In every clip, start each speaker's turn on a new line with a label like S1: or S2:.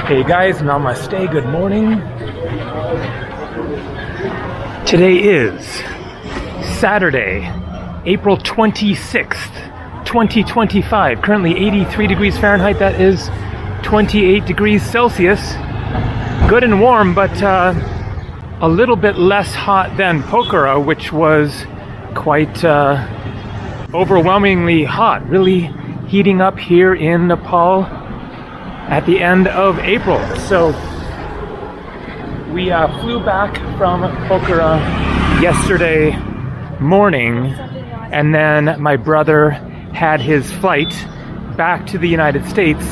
S1: Hey guys, namaste, good morning. Today is Saturday, April 26th, 2025. Currently 83 degrees Fahrenheit, that is 28 degrees Celsius. Good and warm, but a little bit less hot than Pokhara, which was quite overwhelmingly hot. Really heating up here in Nepal at the end of April. So we flew back from Pokhara yesterday morning, and then my brother had his flight back to the United States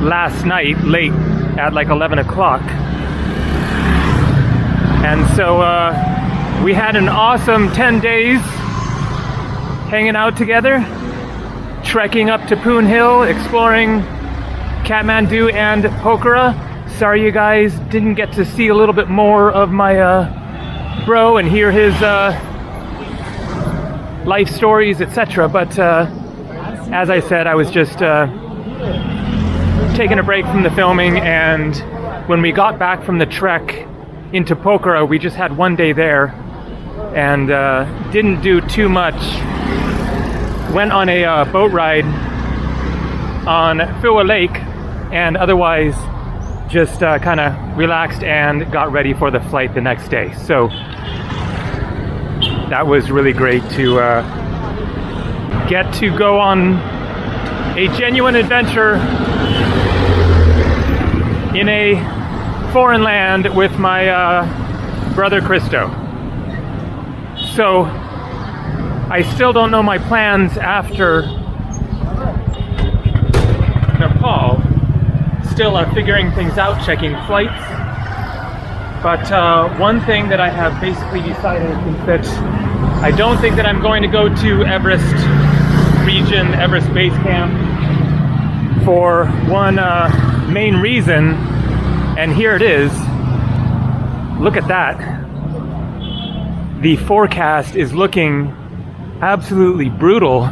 S1: last night, late at like 11 o'clock. And so we had an awesome 10 days hanging out together, trekking up to Poon Hill, exploring Kathmandu and Pokhara. Sorry you guys didn't get to see a little bit more of my bro and hear his life stories, etc. But as I said, I was just taking a break from the filming, and when we got back from the trek into Pokhara, we just had one day there and didn't do too much. Went on a boat ride on Phiwa Lake, and otherwise just kind of relaxed and got ready for the flight the next day. So that was really great to get to go on a genuine adventure in a foreign land with my brother Christo. So I still don't know my plans after Nepal. Still figuring things out, checking flights. But one thing that I have basically decided is that I don't think that I'm going to go to Everest region, Everest base camp, for one main reason, and here it is. Look at that. The forecast is looking absolutely brutal.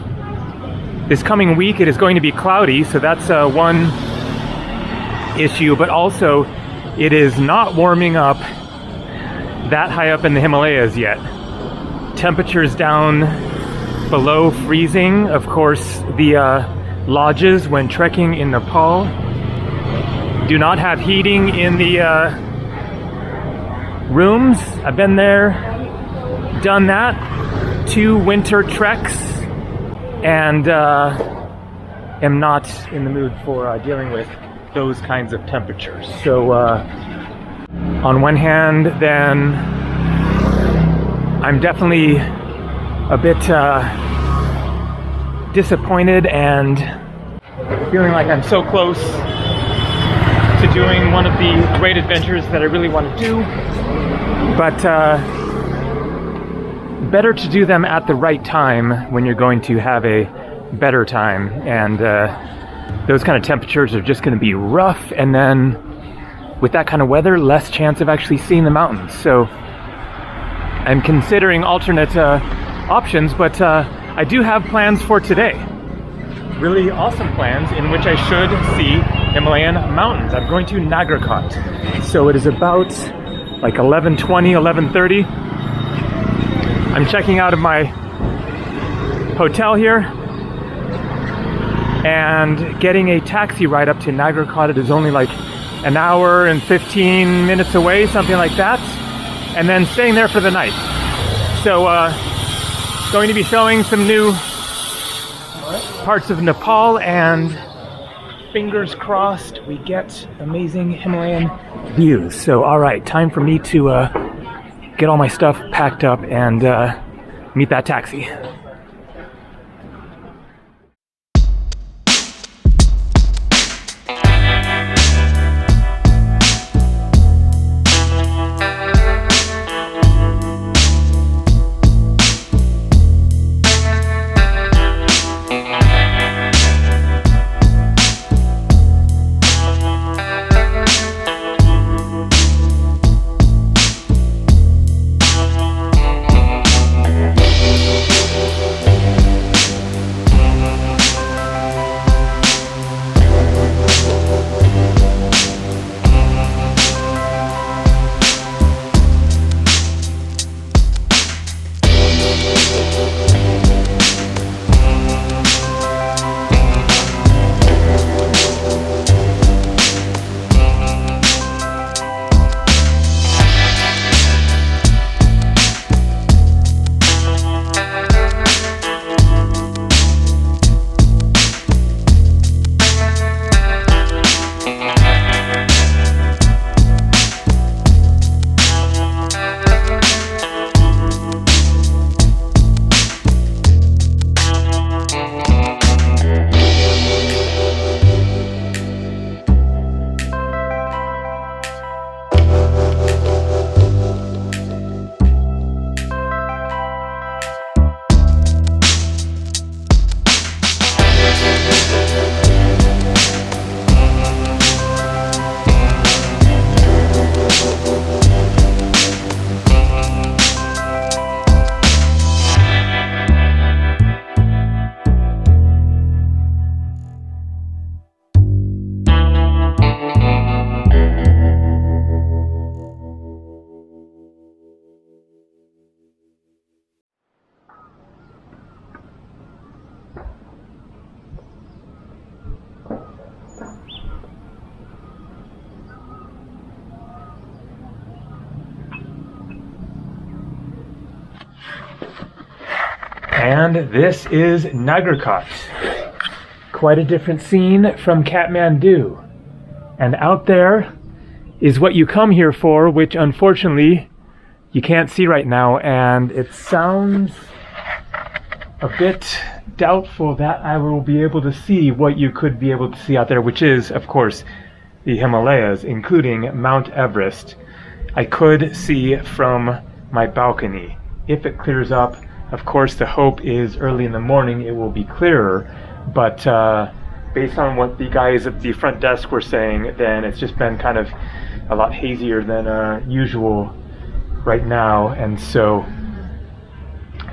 S1: This coming week it is going to be cloudy, so that's one issue, but also it is not warming up that high up in the Himalayas yet. Temperatures down below freezing. Of course, the lodges when trekking in Nepal do not have heating in the rooms. I've been there, done that, 2 winter treks, and am not in the mood for dealing with those kinds of temperatures. So on one hand, then I'm definitely a bit disappointed and feeling like I'm so close to doing one of the great adventures that I really want to do, but better to do them at the right time when you're going to have a better time. And those kind of temperatures are just going to be rough, and then with that kind of weather, less chance of actually seeing the mountains. So I'm considering alternate options, but I do have plans for today. Really awesome plans in which I should see Himalayan mountains. I'm going to Nagarkot. So it is about like 11:20, 11:30. I'm checking out of my hotel here and getting a taxi ride up to Nagarkot. It is only like an hour and 15 minutes away, something like that, and then staying there for the night. So going to be showing some new parts of Nepal, and fingers crossed we get amazing Himalayan views. So all right, time for me to get all my stuff packed up and meet that taxi. And this is Nagarkot. Quite a different scene from Kathmandu. And out there is what you come here for, which unfortunately you can't see right now, and it sounds a bit doubtful that I will be able to see what you could be able to see out there, which is, of course, the Himalayas, including Mount Everest. I could see from my balcony. If it clears up, of course, the hope is early in the morning it will be clearer, but based on what the guys at the front desk were saying, then it's just been kind of a lot hazier than usual right now, and so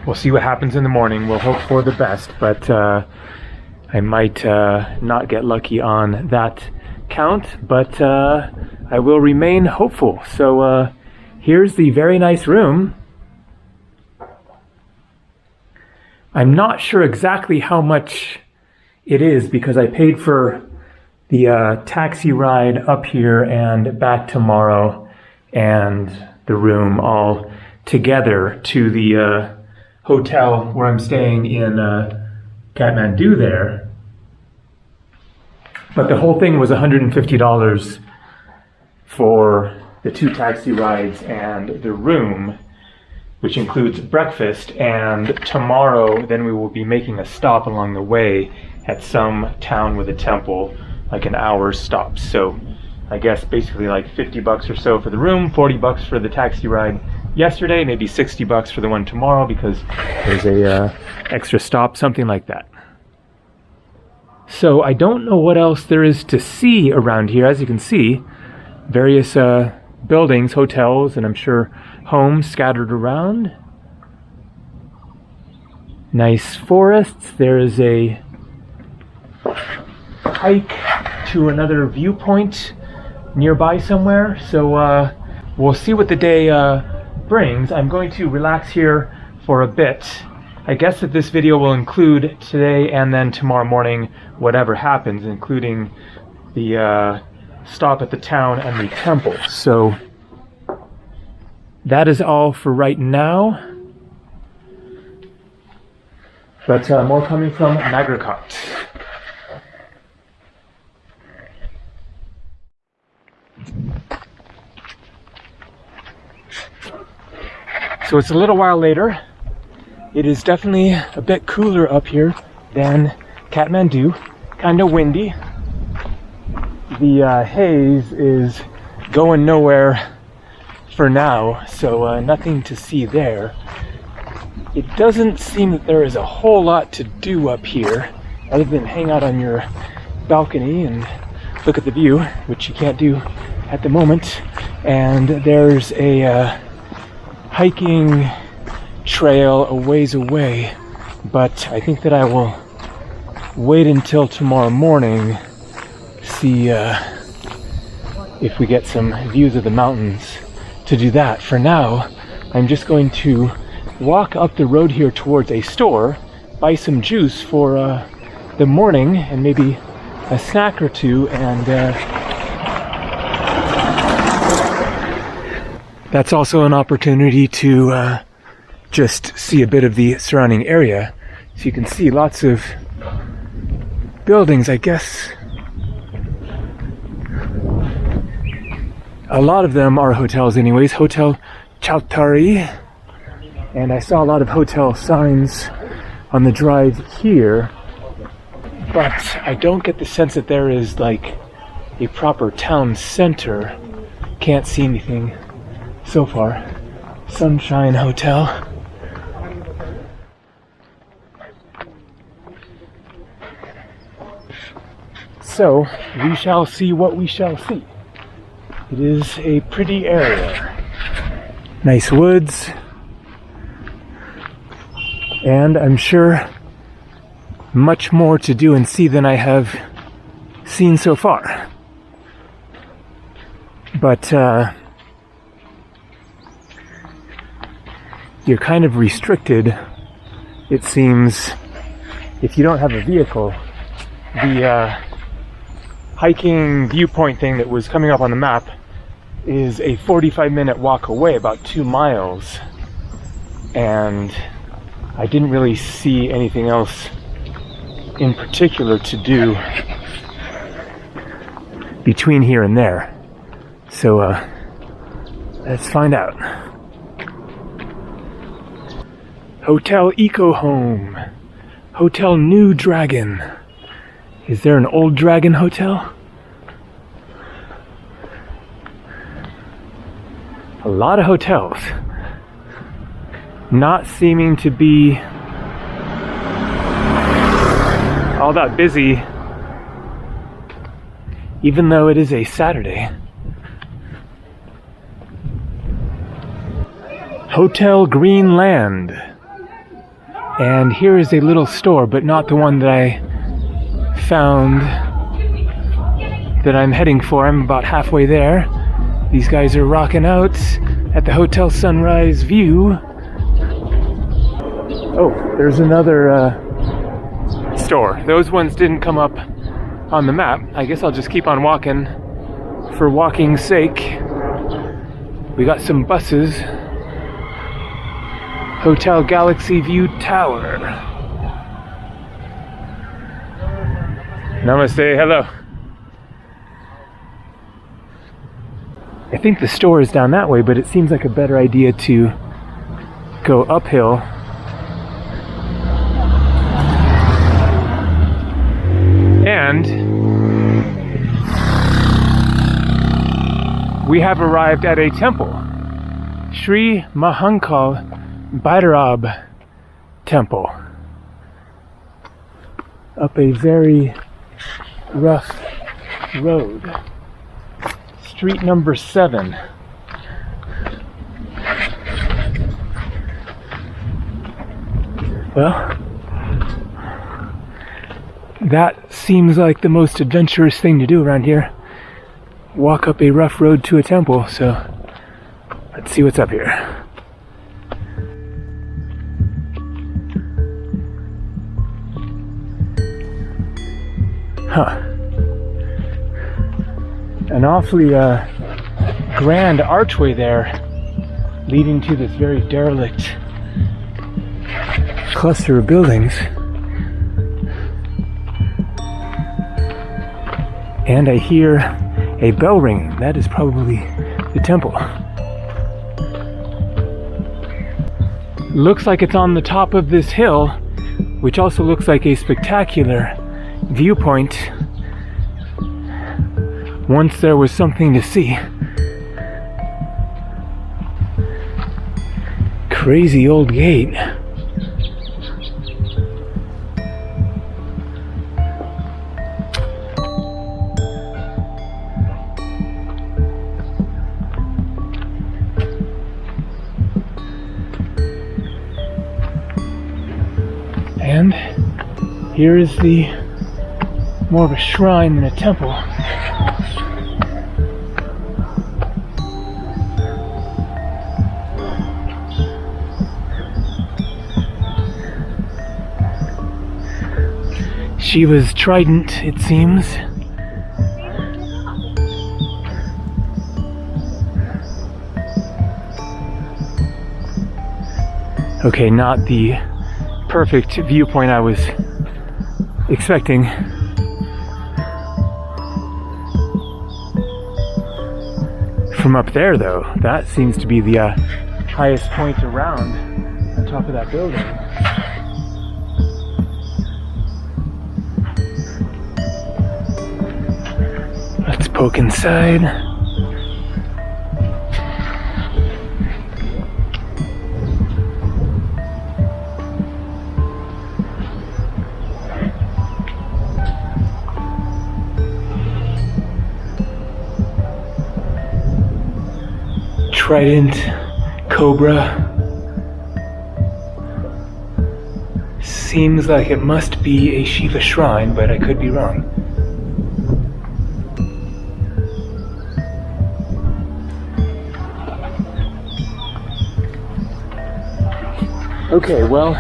S1: we'll see what happens in the morning. We'll hope for the best, but I might not get lucky on that count, but I will remain hopeful. So here's the very nice room. I'm not sure exactly how much it is because I paid for the taxi ride up here and back tomorrow and the room all together to the hotel where I'm staying in Kathmandu there. But the whole thing was $150 for the 2 taxi rides and the room, which includes breakfast, and tomorrow then we will be making a stop along the way at some town with a temple, like an hour stop. So I guess basically like 50 bucks or so for the room, 40 bucks for the taxi ride yesterday, maybe 60 bucks for the one tomorrow because there's a extra stop, something like that. So I don't know what else there is to see around here. As you can see, various buildings, hotels, and I'm sure homes scattered around. Nice forests. There is a hike to another viewpoint nearby somewhere. So we'll see what the day brings. I'm going to relax here for a bit. I guess that this video will include today and then tomorrow morning whatever happens, including the stop at the town and the temple. So that is all for right now. But more coming from Nagarkot. So it's a little while later. It is definitely a bit cooler up here than Kathmandu. Kind of windy. The haze is going nowhere for now, so nothing to see there. It doesn't seem that there is a whole lot to do up here other than hang out on your balcony and look at the view, which you can't do at the moment. And there's a hiking trail a ways away, but I think that I will wait until tomorrow morning, see if we get some views of the mountains to do that. For now, I'm just going to walk up the road here towards a store, buy some juice for the morning and maybe a snack or two, and that's also an opportunity to just see a bit of the surrounding area. So you can see lots of buildings, I guess. A lot of them are hotels anyways. Hotel Chautari. And I saw a lot of hotel signs on the drive here. But I don't get the sense that there is like a proper town center. Can't see anything so far. Sunshine Hotel. So we shall see what we shall see. It is a pretty area. Nice woods. And I'm sure much more to do and see than I have seen so far. But you're kind of restricted, it seems, if you don't have a vehicle. The hiking viewpoint thing that was coming up on the map is a 45-minute walk away, about 2 miles. And I didn't really see anything else in particular to do between here and there. So let's find out. Hotel Eco Home. Hotel New Dragon. Is there an Old Dragon hotel? A lot of hotels. Not seeming to be all that busy, even though it is a Saturday. Hotel Greenland. And here is a little store, but not the one that I found that I'm heading for. I'm about halfway there. These guys are rocking out at the Hotel Sunrise View. Oh, there's another store. Those ones didn't come up on the map. I guess I'll just keep on walking for walking's sake. We got some buses. Hotel Galaxy View Tower. Namaste, hello. I think the store is down that way, but it seems like a better idea to go uphill. And we have arrived at a temple. Sri Mahankal Bhairab Temple. Up a very rough road. Street number 7. Well, that seems like the most adventurous thing to do around here. Walk up a rough road to a temple, so let's see what's up here. Huh. An awfully grand archway there leading to this very derelict cluster of buildings. And I hear a bell ringing. That is probably the temple. Looks like it's on the top of this hill, which also looks like a spectacular viewpoint. Once there was something to see. Crazy old gate. And here is the more of a shrine than a temple. Shiva's trident, it seems. Okay, not the perfect viewpoint I was expecting. From up there, though, that seems to be the highest point around on top of that building. Let's poke inside. Trident, cobra. Seems like it must be a Shiva shrine, but I could be wrong. Okay, well,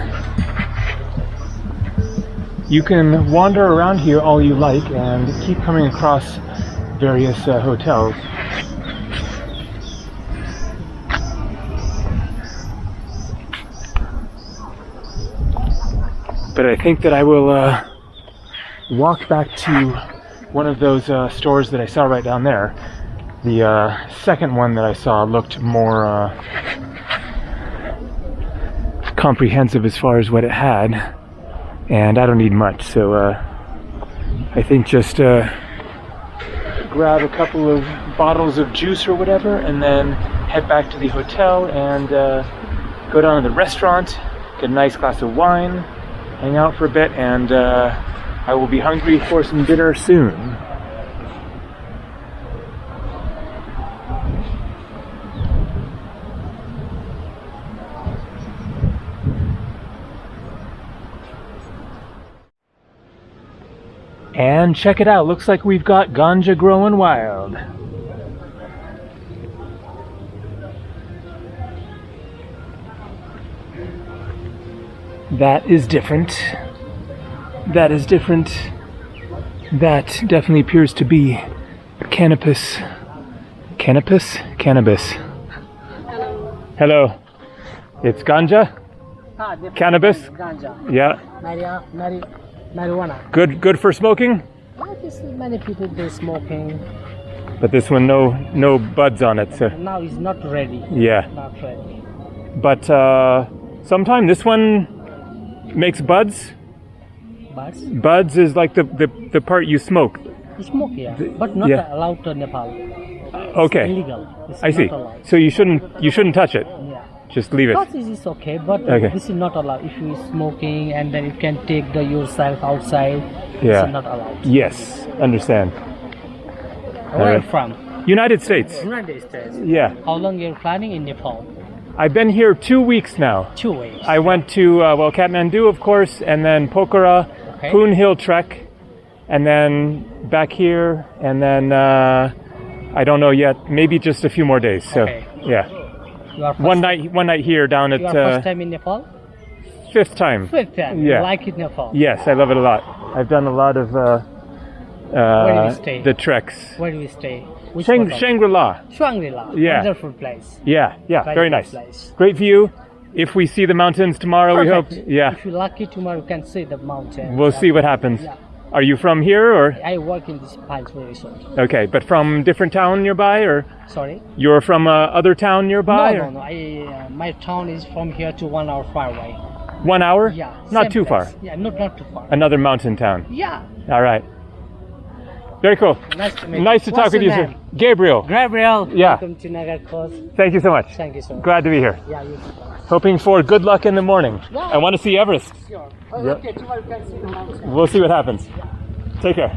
S1: you can wander around here all you like and keep coming across various hotels. But I think that I will walk back to one of those stores that I saw right down there. The second one that I saw looked more comprehensive as far as what it had, and I don't need much, so I think just grab a couple of bottles of juice or whatever, and then head back to the hotel and go down to the restaurant, get a nice glass of wine, hang out for a bit, and I will be hungry for some dinner soon. And check it out, looks like we've got ganja growing wild. That is different. That is different. That definitely appears to be cannabis. Cannabis? Cannabis. Hello. It's ganja? Cannabis?
S2: Ganja.
S1: Yeah.
S2: Marijuana.
S1: Good for smoking?
S2: Many people they smoking.
S1: But this one, no buds on it. So.
S2: Now it's not ready.
S1: Yeah.
S2: Not ready.
S1: But sometime this one makes buds.
S2: Buds?
S1: Buds is like the part you smoke.
S2: You smoke, yeah. But not allowed to Nepal.
S1: Okay.
S2: It's illegal. It's
S1: I see.
S2: not allowed.
S1: So you shouldn't touch it.
S2: Yeah.
S1: Just leave it.
S2: Buds is okay, but
S1: Okay.
S2: this is not allowed. If you smoking and then you can take yourself outside,
S1: Yeah.
S2: it's not allowed.
S1: Yes, understand.
S2: Where are you
S1: Alright.
S2: from?
S1: United States.
S2: United States.
S1: Yeah.
S2: How long you're planning in Nepal?
S1: I've been here 2 weeks now.
S2: 2 weeks.
S1: I went to Kathmandu, of course, and then Pokhara,
S2: Okay.
S1: Poon Hill Trek, and then back here, and then I don't know yet. Maybe just a few more days. So
S2: Okay.
S1: yeah,
S2: You are
S1: one night here down at
S2: You are first time in Nepal?
S1: fifth time.
S2: Fifth time.
S1: Yeah.
S2: You like it Nepal?
S1: Yes, I love it a lot. I've done a lot of
S2: Where do you stay?
S1: the treks.
S2: Where do we stay? Which hotel?
S1: Shangri-La.
S2: Shangri-La.
S1: Yeah.
S2: Wonderful place.
S1: Yeah, very nice.
S2: Place.
S1: Great view. If we see the mountains tomorrow,
S2: Perfect.
S1: we hope. Yeah,
S2: If you're lucky tomorrow, you can see the mountain.
S1: we'll see what happens.
S2: Yeah.
S1: Are you from here or?
S2: I work in this Pines Resort.
S1: Okay, but from different town nearby, or
S2: Sorry?
S1: you're from other town nearby?
S2: No,
S1: or?
S2: no, no. My town is from here to 1 hour far away.
S1: 1 hour?
S2: Yeah.
S1: Not
S2: same
S1: too
S2: place.
S1: far.
S2: Yeah, not too far.
S1: Another mountain town.
S2: Yeah.
S1: All right. Very cool.
S2: Nice to meet you.
S1: Nice to talk
S2: What's
S1: with you,
S2: your
S1: sir.
S2: name?
S1: Gabriel.
S2: Gabriel.
S1: Yeah.
S2: Welcome to Nagarkot.
S1: Thank you so much.
S2: Thank you so much.
S1: Glad to be here.
S2: Yeah, you
S1: Hoping for good luck in the morning.
S2: Yeah.
S1: I want to see Everest.
S2: sure.
S1: Yeah.
S2: Okay, tomorrow you can see the mountain.
S1: We'll see what happens. Take care.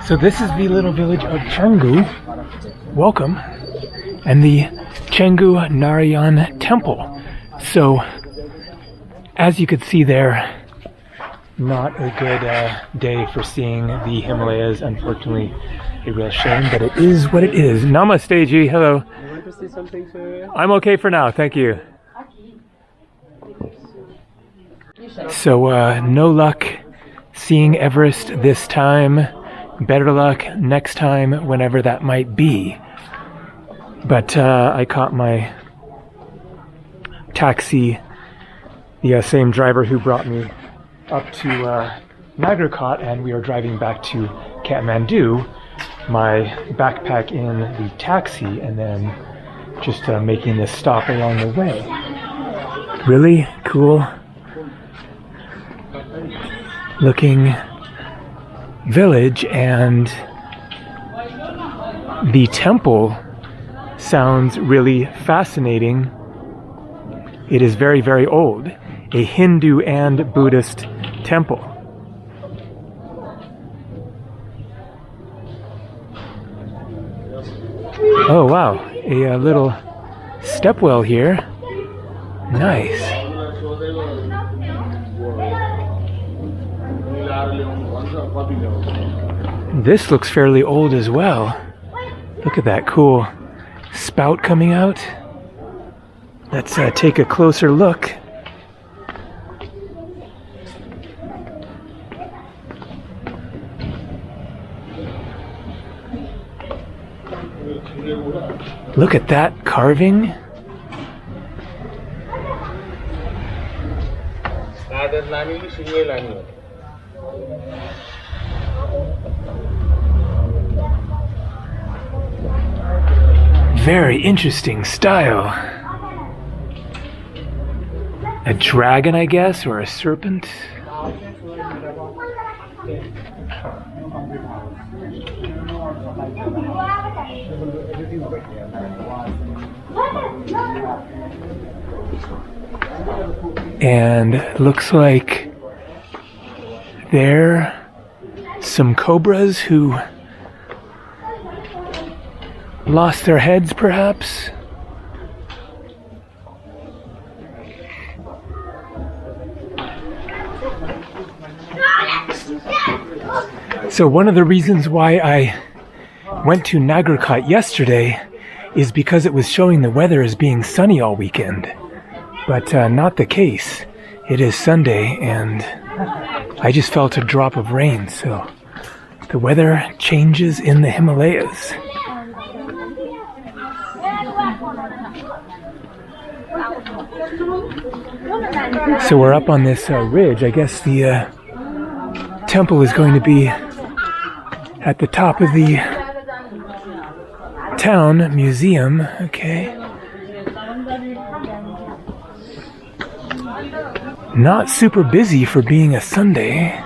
S1: So this is the little village of Canggu. Welcome. And the Canggu Narayan Temple. So, as you could see there, not a good day for seeing the Himalayas. Unfortunately, a real shame, but it is what it is. Namaste, Ji. Hello.
S3: You want to see something, sir?
S1: I'm okay for now, thank you. So, no luck seeing Everest this time. Better luck next time, whenever that might be. But I caught my taxi, the same driver who brought me up to Nagarkot, and we are driving back to Kathmandu. My backpack in the taxi, and then just making this stop along the way. Really cool looking village, and the temple sounds really fascinating. It is very, very old. A Hindu and Buddhist temple. Oh wow, a little stepwell here. Nice. This looks fairly old as well. Look at that cool spout coming out. Let's take a closer look. Look at that carving. Very interesting style. A dragon, I guess, or a serpent. And looks like there are some cobras who lost their heads, perhaps. So one of the reasons why I went to Nagarkot yesterday is because it was showing the weather as being sunny all weekend. But not the case. It is Sunday, and I just felt a drop of rain, so the weather changes in the Himalayas. So we're up on this ridge. I guess the temple is going to be at the top of the town museum. Okay. Not super busy for being a Sunday.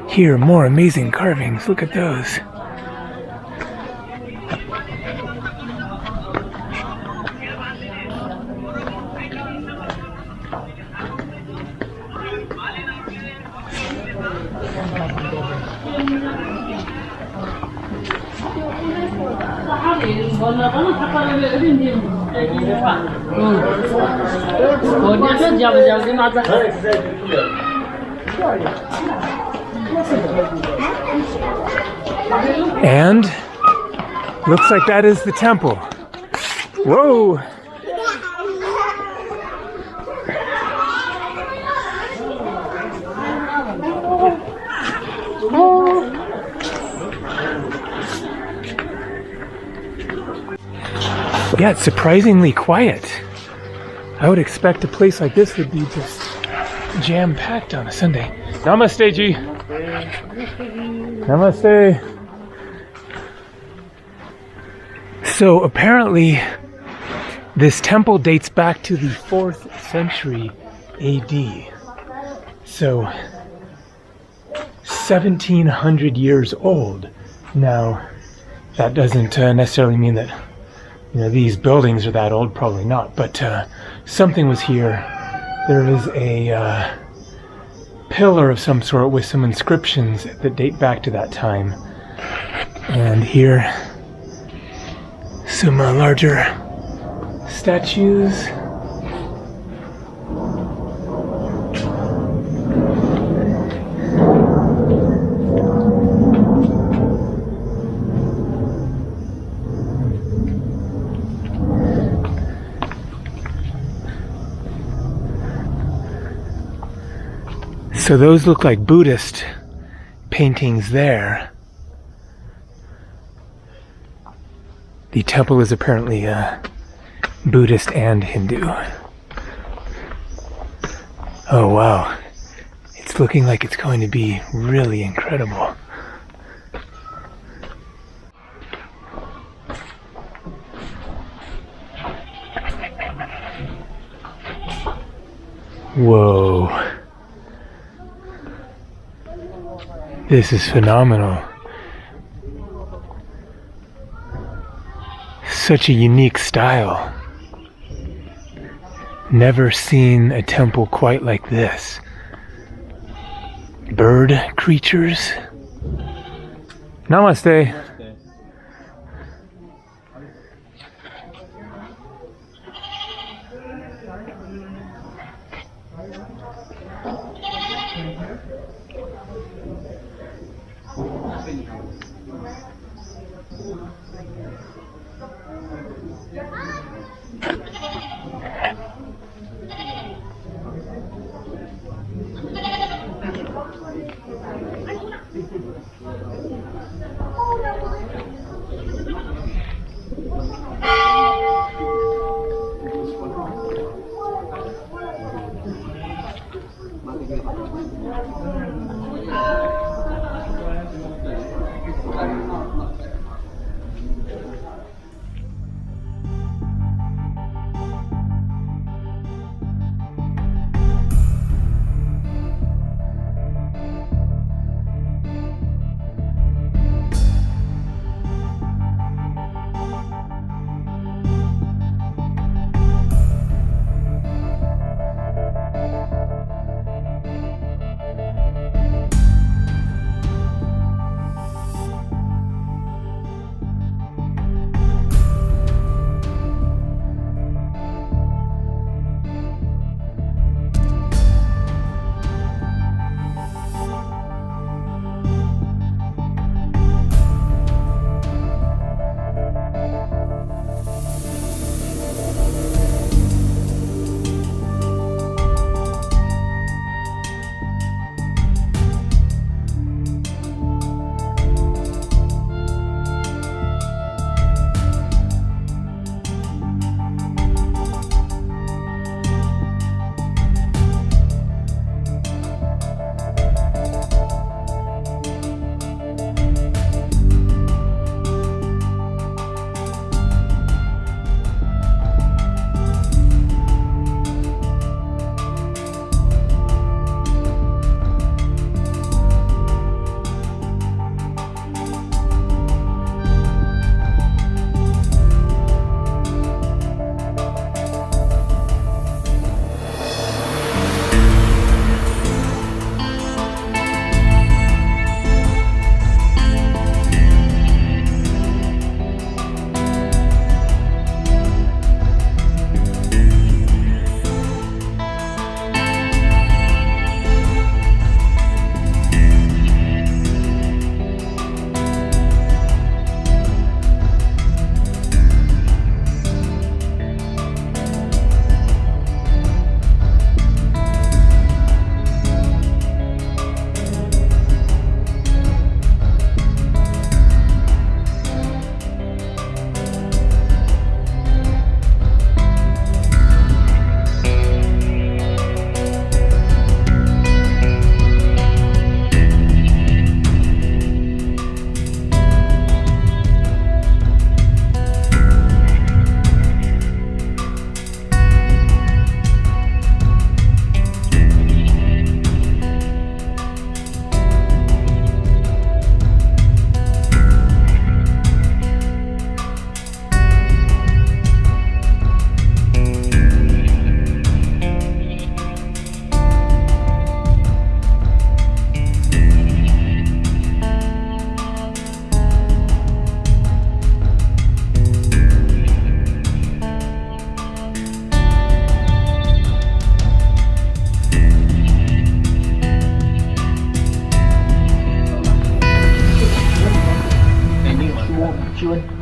S1: Here, more amazing carvings. Look at those. And looks like that is the temple. Whoa! Yeah, it's surprisingly quiet. I would expect a place like this would be just jam-packed on a Sunday. Namaste, Ji. Namaste. So apparently this temple dates back to the 4th century AD. So 1700 years old. Now, that doesn't necessarily mean that these buildings are that old, probably not, but something was here there is a pillar of some sort with some inscriptions that date back to that time. And here, some larger statues. So those look like Buddhist paintings there. The temple is apparently Buddhist and Hindu. Oh wow, it's looking like it's going to be really incredible. Whoa. This is phenomenal. Such a unique style. Never seen a temple quite like this. Bird creatures. Namaste.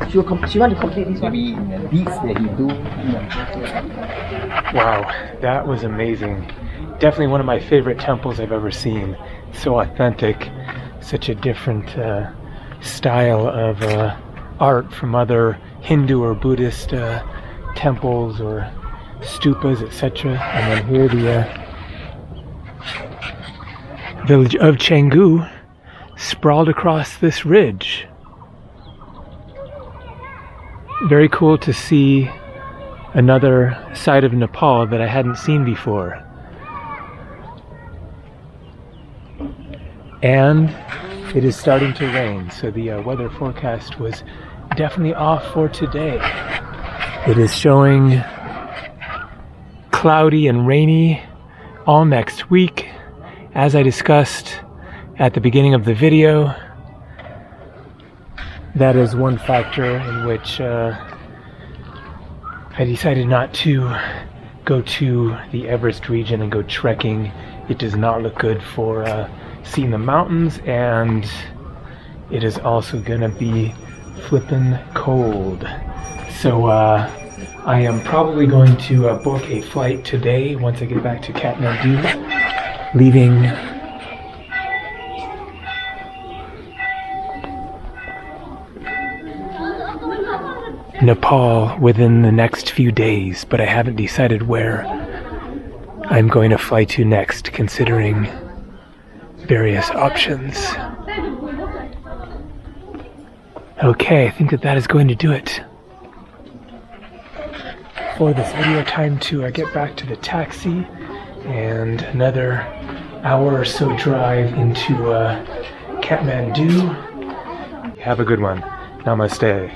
S4: She want to complete this one. Maybe in the beats that he do.
S1: Wow, that was amazing. Definitely one of my favorite temples I've ever seen. So authentic, such a different style of art from other Hindu or Buddhist temples or stupas, etc. And then here the village of Canggu sprawled across this ridge. Very cool to see another side of Nepal that I hadn't seen before. And it is starting to rain, so the weather forecast was definitely off for today. It is showing cloudy and rainy all next week. As I discussed at the beginning of the video, that is one factor in which I decided not to go to the Everest region and go trekking. It does not look good for seeing the mountains, and it is also gonna be flippin' cold. So I am probably going to book a flight today once I get back to Kathmandu, leaving Nepal within the next few days, but I haven't decided where I'm going to fly to next, considering various options. Okay, I think that is going to do it for this video. Time to get back to the taxi and another hour or so drive into Kathmandu. Have a good one. Namaste.